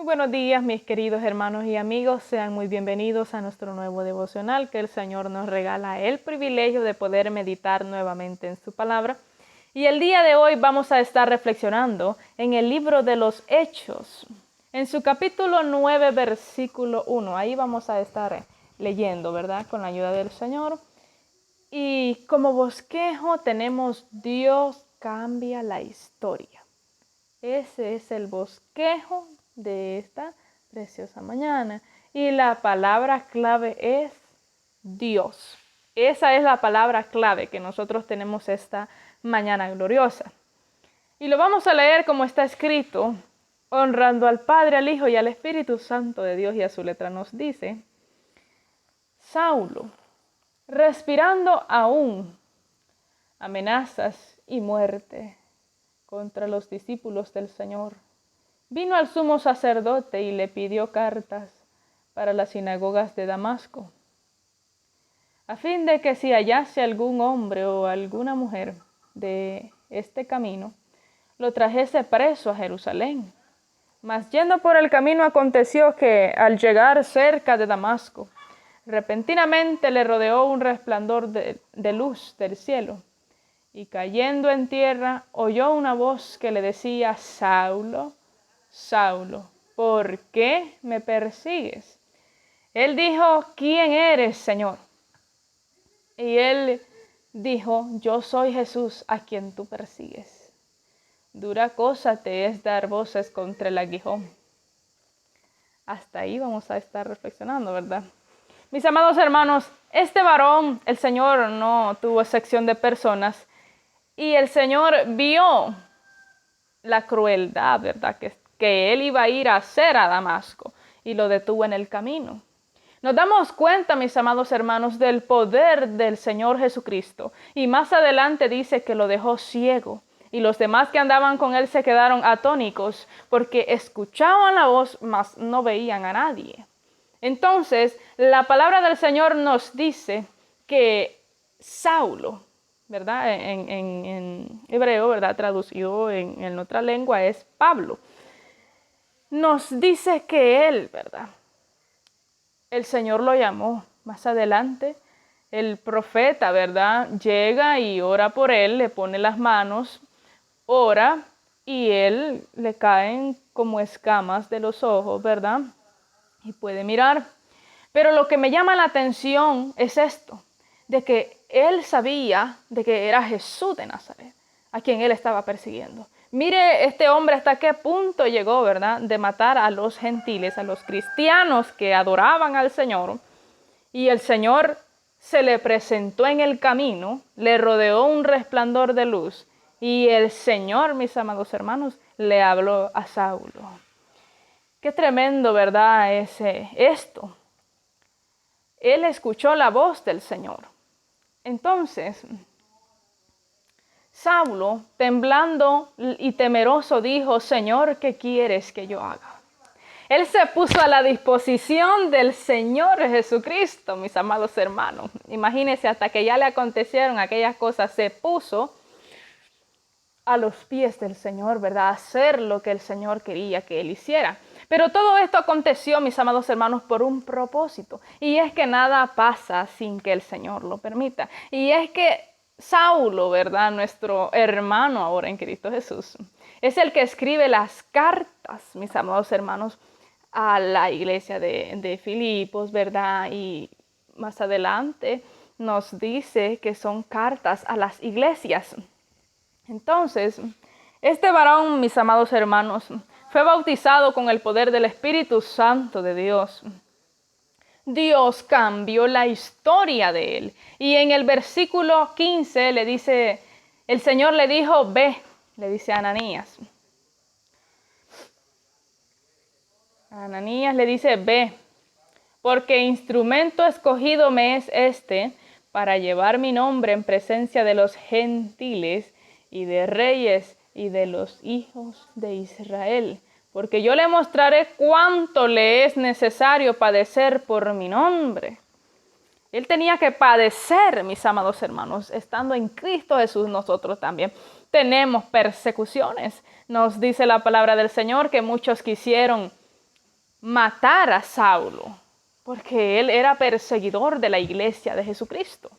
Buenos días, mis queridos hermanos y amigos. Sean muy bienvenidos a nuestro nuevo devocional que el Señor nos regala el privilegio de poder meditar nuevamente en su palabra. Y el día de hoy vamos a estar reflexionando en el libro de los Hechos, en su capítulo 9, versículo 1. Ahí vamos a estar leyendo, ¿verdad? Con la ayuda del Señor. Y como bosquejo tenemos Dios cambia la historia. Ese es el bosquejo de esta preciosa mañana. Y la palabra clave es Dios. Esa es la palabra clave que nosotros tenemos esta mañana gloriosa. Y lo vamos a leer como está escrito, honrando al Padre, al Hijo y al Espíritu Santo de Dios. Y a su letra nos dice: Saulo, respirando aún amenazas y muerte contra los discípulos del Señor, vino al sumo sacerdote y le pidió cartas para las sinagogas de Damasco, a fin de que si hallase algún hombre o alguna mujer de este camino, lo trajese preso a Jerusalén. Mas yendo por el camino aconteció que, al llegar cerca de Damasco, repentinamente le rodeó un resplandor de luz del cielo, y cayendo en tierra oyó una voz que le decía: Saulo, Saulo, ¿por qué me persigues? Él dijo: ¿Quién eres, Señor? Y él dijo: Yo soy Jesús, a quien tú persigues. Dura cosa te es dar voces contra el aguijón. Hasta ahí vamos a estar reflexionando, ¿verdad? Mis amados hermanos, este varón, el Señor no tuvo excepción de personas, y el Señor vio la crueldad, ¿verdad?, que él iba a ir a hacer a Damasco, y lo detuvo en el camino. Nos damos cuenta, mis amados hermanos, del poder del Señor Jesucristo. Y más adelante dice que lo dejó ciego. Y los demás que andaban con él se quedaron atónicos porque escuchaban la voz, mas no veían a nadie. Entonces, la palabra del Señor nos dice que Saulo, ¿verdad? En hebreo, ¿verdad? Traducido en otra lengua es Pablo. Nos dice que él, ¿verdad?, el Señor lo llamó. Más adelante, el profeta, ¿verdad?, llega y ora por él, le pone las manos, ora, y él le caen como escamas de los ojos, ¿verdad?, y puede mirar. Pero lo que me llama la atención es esto, de que él sabía de que era Jesús de Nazaret, a quien él estaba persiguiendo. Mire este hombre hasta qué punto llegó, ¿verdad?, de matar a los gentiles, a los cristianos que adoraban al Señor. Y el Señor se le presentó en el camino, le rodeó un resplandor de luz. Y el Señor, mis amados hermanos, le habló a Saulo. Qué tremendo, ¿verdad?, es esto. Él escuchó la voz del Señor. Entonces, Saulo, temblando y temeroso, dijo: Señor, ¿qué quieres que yo haga? Él se puso a la disposición del Señor Jesucristo, mis amados hermanos. Imagínense, hasta que ya le acontecieron aquellas cosas, se puso a los pies del Señor, ¿verdad?, hacer lo que el Señor quería que él hiciera. Pero todo esto aconteció, mis amados hermanos, por un propósito. Y es que nada pasa sin que el Señor lo permita. Y es que Saulo, ¿verdad?, nuestro hermano ahora en Cristo Jesús, es el que escribe las cartas, mis amados hermanos, a la iglesia de Filipos, ¿verdad? Y más adelante nos dice que son cartas a las iglesias. Entonces, este varón, mis amados hermanos, fue bautizado con el poder del Espíritu Santo de Dios. Dios cambió la historia de él. Y en el versículo 15 le dice, el Señor le dijo: ve, le dice a Ananías. Ananías le dice: ve, porque instrumento escogido me es este para llevar mi nombre en presencia de los gentiles y de reyes y de los hijos de Israel. Porque yo le mostraré cuánto le es necesario padecer por mi nombre. Él tenía que padecer, mis amados hermanos. Estando en Cristo Jesús, nosotros también tenemos persecuciones. Nos dice la palabra del Señor que muchos quisieron matar a Saulo, porque él era perseguidor de la iglesia de Jesucristo.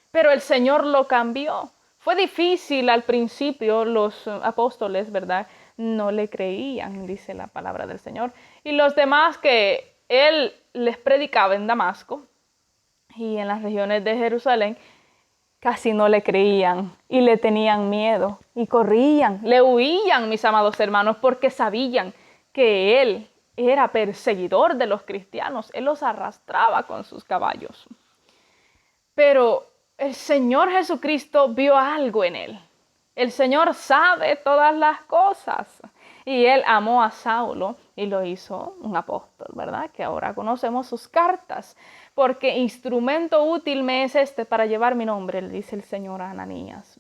Pero el Señor lo cambió. Fue difícil al principio, los apóstoles, ¿verdad? No le creían, dice la palabra del Señor. Y los demás que él les predicaba en Damasco y en las regiones de Jerusalén, casi no le creían y le tenían miedo y corrían, le huían, mis amados hermanos, porque sabían que él era perseguidor de los cristianos. Él los arrastraba con sus caballos. Pero el Señor Jesucristo vio algo en él. El Señor sabe todas las cosas. Y él amó a Saulo y lo hizo un apóstol, ¿verdad? Que ahora conocemos sus cartas. Porque instrumento útil me es este para llevar mi nombre, le dice el Señor a Ananías.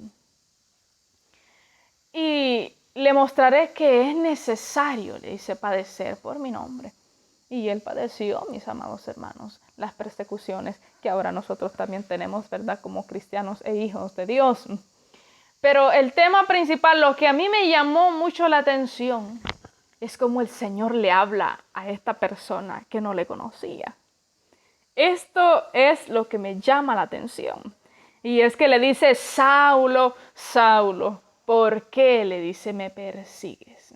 Y le mostraré que es necesario, le dice, padecer por mi nombre. Y él padeció, mis amados hermanos, las persecuciones que ahora nosotros también tenemos, ¿verdad? Como cristianos e hijos de Dios. Pero el tema principal, lo que a mí me llamó mucho la atención, es cómo el Señor le habla a esta persona que no le conocía. Esto es lo que me llama la atención. Y es que le dice, Saulo, Saulo, ¿por qué? Le dice, me persigues.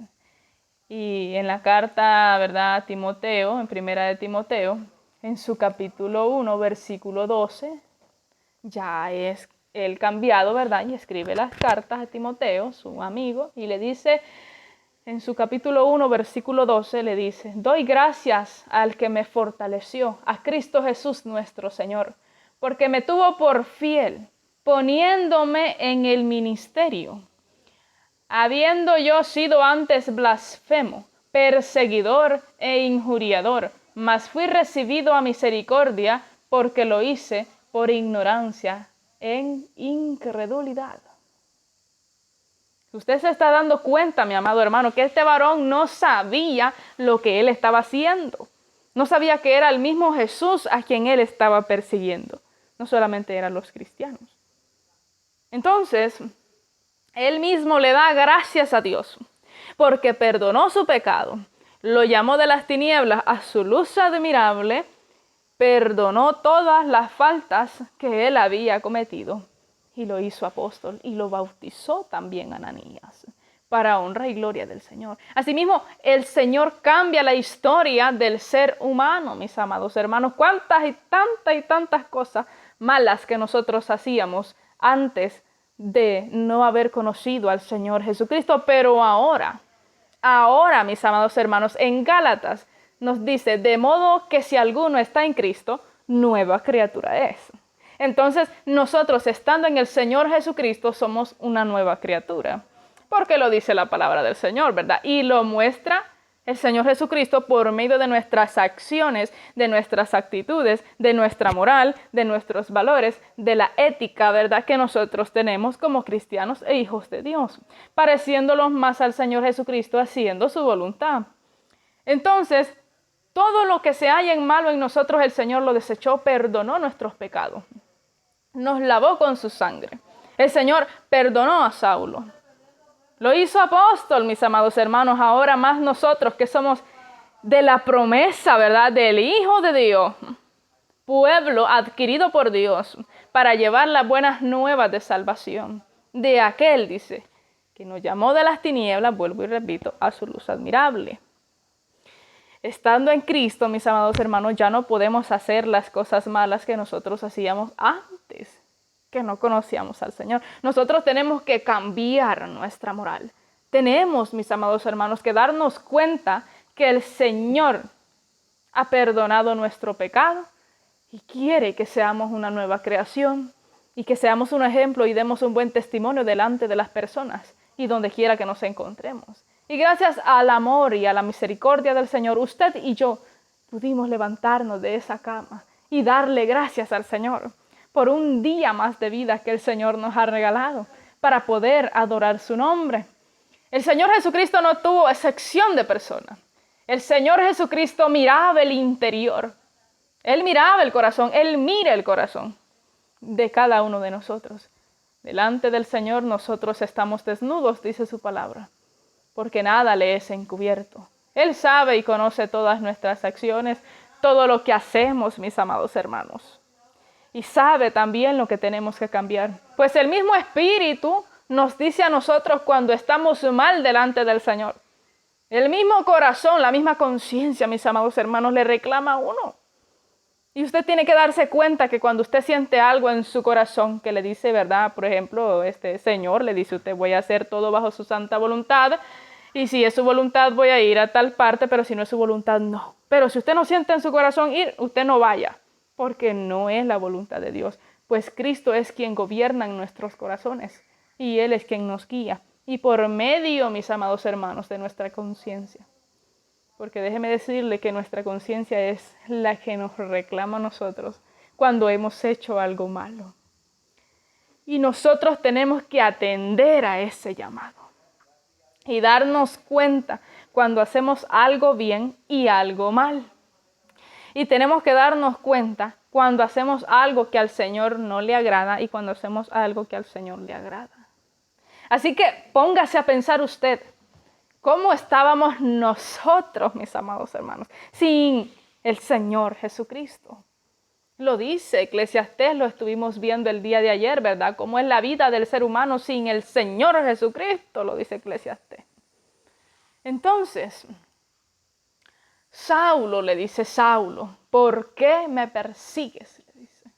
Y en la carta, ¿verdad? A Timoteo, en primera de Timoteo, en su capítulo 1, versículo 12, ya es él cambiado, ¿verdad? Y escribe las cartas a Timoteo, su amigo, y le dice, en su capítulo 1, versículo 12, le dice, doy gracias al que me fortaleció, a Cristo Jesús nuestro Señor, porque me tuvo por fiel, poniéndome en el ministerio, habiendo yo sido antes blasfemo, perseguidor e injuriador, mas fui recibido a misericordia, porque lo hice por ignorancia en incredulidad. Usted se está dando cuenta, mi amado hermano, que este varón no sabía lo que él estaba haciendo. No sabía que era el mismo Jesús a quien él estaba persiguiendo. No solamente eran los cristianos. Entonces, él mismo le da gracias a Dios, porque perdonó su pecado, lo llamó de las tinieblas a su luz admirable, perdonó todas las faltas que él había cometido y lo hizo apóstol y lo bautizó también Ananías para honra y gloria del Señor. Asimismo, el Señor cambia la historia del ser humano, mis amados hermanos. Cuántas y tantas cosas malas que nosotros hacíamos antes de no haber conocido al Señor Jesucristo, pero ahora, mis amados hermanos, en Gálatas nos dice, de modo que si alguno está en Cristo, nueva criatura es. Entonces, nosotros estando en el Señor Jesucristo somos una nueva criatura, porque lo dice la palabra del Señor, ¿verdad? Y lo muestra el Señor Jesucristo por medio de nuestras acciones, de nuestras actitudes, de nuestra moral, de nuestros valores, de la ética, ¿verdad? Que nosotros tenemos como cristianos e hijos de Dios, pareciéndolos más al Señor Jesucristo, haciendo su voluntad. Entonces, todo lo que se halla en malo en nosotros, el Señor lo desechó, perdonó nuestros pecados. Nos lavó con su sangre. El Señor perdonó a Saulo. Lo hizo apóstol, mis amados hermanos, ahora más nosotros que somos de la promesa, ¿verdad? Del Hijo de Dios, pueblo adquirido por Dios para llevar las buenas nuevas de salvación. De aquel, dice, que nos llamó de las tinieblas, vuelvo y repito, a su luz admirable. Estando en Cristo, mis amados hermanos, ya no podemos hacer las cosas malas que nosotros hacíamos antes, que no conocíamos al Señor. Nosotros tenemos que cambiar nuestra moral. Tenemos, mis amados hermanos, que darnos cuenta que el Señor ha perdonado nuestro pecado y quiere que seamos una nueva creación y que seamos un ejemplo y demos un buen testimonio delante de las personas y donde quiera que nos encontremos. Y gracias al amor y a la misericordia del Señor, usted y yo pudimos levantarnos de esa cama y darle gracias al Señor por un día más de vida que el Señor nos ha regalado para poder adorar su nombre. El Señor Jesucristo no tuvo excepción de persona. El Señor Jesucristo miraba el interior. Él miraba el corazón. Él mira el corazón de cada uno de nosotros. Delante del Señor nosotros estamos desnudos, dice su palabra, porque nada le es encubierto. Él sabe y conoce todas nuestras acciones, todo lo que hacemos, mis amados hermanos. Y sabe también lo que tenemos que cambiar. Pues el mismo Espíritu nos dice a nosotros cuando estamos mal delante del Señor. El mismo corazón, la misma conciencia, mis amados hermanos, le reclama a uno. Y usted tiene que darse cuenta que cuando usted siente algo en su corazón que le dice, ¿verdad? Por ejemplo, este Señor le dice a usted, voy a hacer todo bajo su santa voluntad. Y si es su voluntad, voy a ir a tal parte, pero si no es su voluntad, no. Pero si usted no siente en su corazón ir, usted no vaya, porque no es la voluntad de Dios. Pues Cristo es quien gobierna en nuestros corazones y Él es quien nos guía. Y por medio, mis amados hermanos, de nuestra conciencia. Porque déjeme decirle que nuestra conciencia es la que nos reclama a nosotros cuando hemos hecho algo malo. Y nosotros tenemos que atender a ese llamado. Y darnos cuenta cuando hacemos algo bien y algo mal. Y tenemos que darnos cuenta cuando hacemos algo que al Señor no le agrada y cuando hacemos algo que al Señor le agrada. Así que póngase a pensar usted, ¿cómo estábamos nosotros, mis amados hermanos, sin el Señor Jesucristo? Lo dice Eclesiastés, lo estuvimos viendo el día de ayer, ¿verdad? ¿Cómo es la vida del ser humano sin el Señor Jesucristo? Lo dice Eclesiastés. Entonces, Saulo le dice, Saulo, ¿por qué me persigues? Le dice.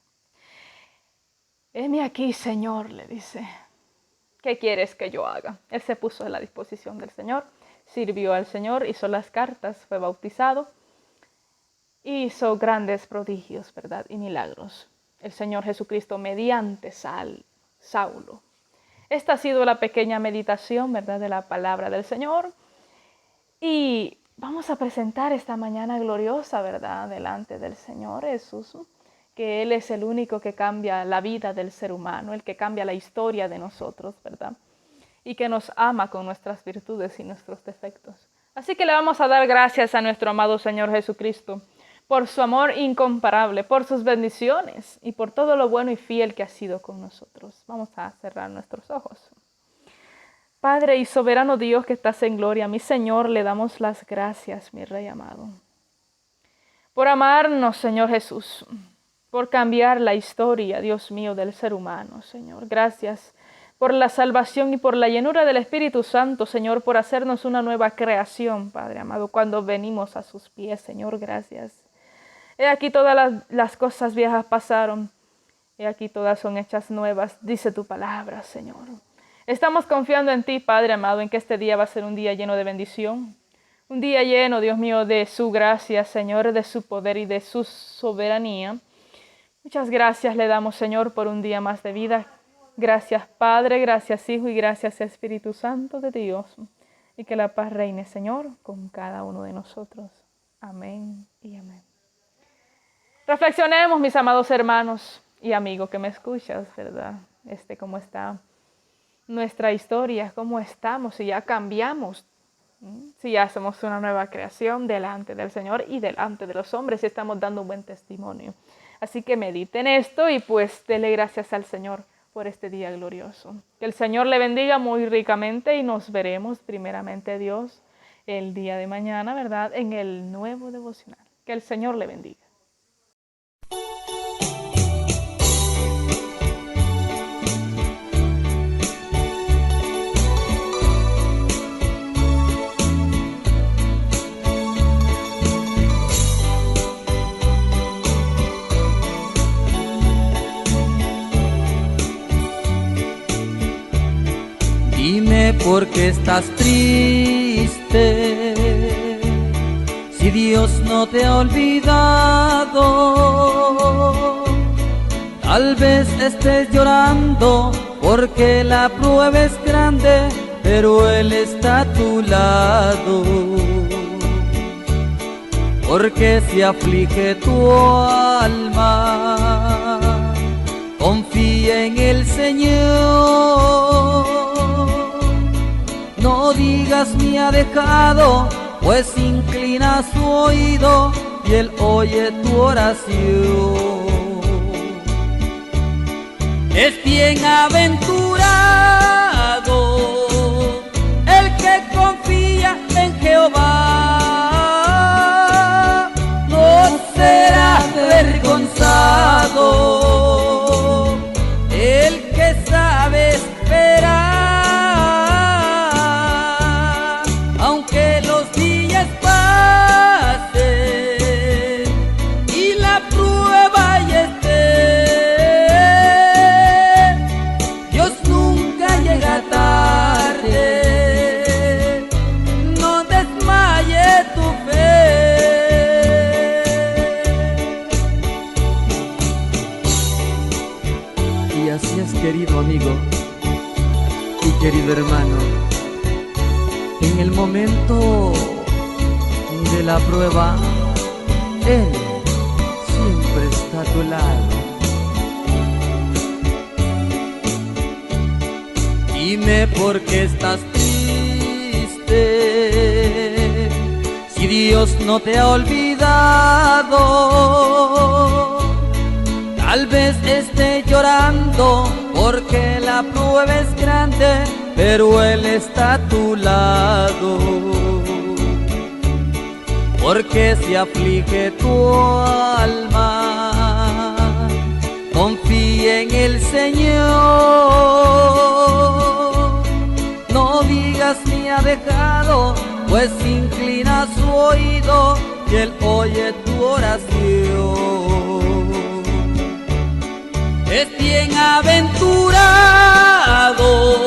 Heme aquí, Señor, le dice. ¿Qué quieres que yo haga? Él se puso a la disposición del Señor, sirvió al Señor, hizo las cartas, fue bautizado, hizo grandes prodigios, ¿verdad? Y milagros. El Señor Jesucristo mediante Saulo. Esta ha sido la pequeña meditación, ¿verdad? De la palabra del Señor. Y vamos a presentar esta mañana gloriosa, ¿verdad? Delante del Señor Jesús, que Él es el único que cambia la vida del ser humano, el que cambia la historia de nosotros, ¿verdad? Y que nos ama con nuestras virtudes y nuestros defectos. Así que le vamos a dar gracias a nuestro amado Señor Jesucristo por su amor incomparable, por sus bendiciones y por todo lo bueno y fiel que ha sido con nosotros. Vamos a cerrar nuestros ojos. Padre y soberano Dios que estás en gloria, mi Señor, le damos las gracias, mi Rey amado, por amarnos, Señor Jesús, por cambiar la historia, Dios mío, del ser humano, Señor. Gracias por la salvación y por la llenura del Espíritu Santo, Señor, por hacernos una nueva creación, Padre amado, cuando venimos a sus pies, Señor, gracias. He aquí todas las cosas viejas pasaron, he aquí todas son hechas nuevas, dice tu palabra, Señor. Estamos confiando en ti, Padre amado, en que este día va a ser un día lleno de bendición. Un día lleno, Dios mío, de su gracia, Señor, de su poder y de su soberanía. Muchas gracias le damos, Señor, por un día más de vida. Gracias, Padre, gracias, Hijo y gracias, Espíritu Santo de Dios. Y que la paz reine, Señor, con cada uno de nosotros. Amén y amén. Reflexionemos, mis amados hermanos y amigos que me escuchas, ¿verdad? Cómo está nuestra historia, cómo estamos, si ya cambiamos, si ya somos una nueva creación delante del Señor y delante de los hombres, si estamos dando un buen testimonio. Así que mediten esto y pues dele gracias al Señor por este día glorioso. Que el Señor le bendiga muy ricamente y nos veremos primeramente, Dios, el día de mañana, ¿verdad? En el nuevo devocional. Que el Señor le bendiga. Dime por qué estás triste, si Dios no te ha olvidado. Tal vez estés llorando porque la prueba es grande, pero Él está a tu lado. Porque se aflige tu alma, confía en el Señor. No digas me ha dejado, pues inclina su oído y Él oye tu oración. Es bienaventurado el que confía en Jehová. querido hermano, en el momento de la prueba, Él siempre está a tu lado. Dime por qué estás triste, si Dios no te ha olvidado. Tal vez esté llorando porque la prueba es grande, pero Él está a tu lado. Porque se aflige tu alma, confía en el Señor. No digas me ha dejado, pues inclina su oído y Él oye tu oración. Es bienaventurado